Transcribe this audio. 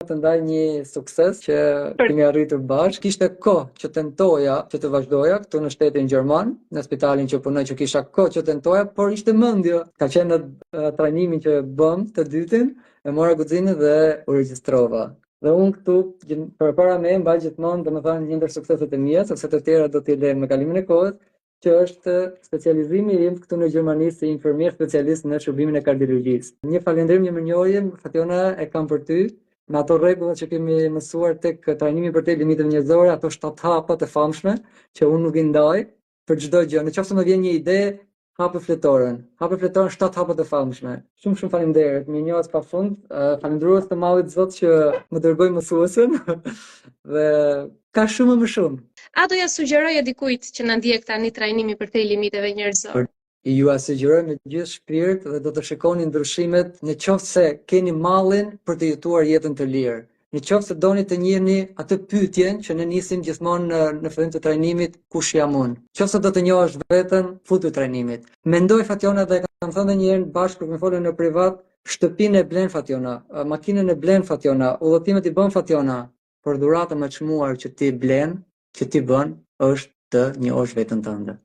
të ndaj një sukses që kemi arritur bashkë. Kishte kohë që tentoja që të vazhdoja këtu në shtetin gjerman, në spitalin që punoj, që kisha kohë që tentoja, por ishte mendja. Ka qenë në trajnimin që bëm të dytin, e mora guximin dhe u regjistrova. Dhe unë këtu përpara me mbaj gjithmonë, domethënë, një ndër sukseset e mia, sepse të tjera do t'i lëm me kalimin e kohës, që është specializimi im këtu në Gjermani si infermier specialist në shërbimin e kardiologjisë. Një falënderim, një mirënjohje, Fationa, e kam për ty, me ato rregullat që kemi mësuar tek trajnimi për te limiteve njerëzore, ato 7 hapa të famshme, që unë nuk i ndaj për çdo gjë. Nëse më vjen një ide, hapë fletorën. Hapë fletorën 7 hapa të famshme. Shumë faleminderit. Mirënjohjes pafund. Falendërues të Mallit Zot që më dërgoi mësuesën dhe ka shumë më shumë. A do ja sugjeroje dikujt që na ndjek tani trajnimi për te limiteve njerëzore? Ju asugjeroj me gjithë shpirt dhe do të shikoni ndryshimet nëse keni mallin për të jetuar jetën të lirë. Nëse doni të njihni atë pyetjen që ne nisim gjithmonë në fillim të trajnimit, kush jam unë? Nëse do të njohësh veten, futu trajnimit. Mendoj Fationa dhe kam thënë një herë bashkë kur më folën në privat, shtëpinë e blen Fationa, makinën e blen Fationa, udhëtimet i bën Fationa, por dhurata më e çmuar që ti blen, që ti bën, është të njohësh veten tënde.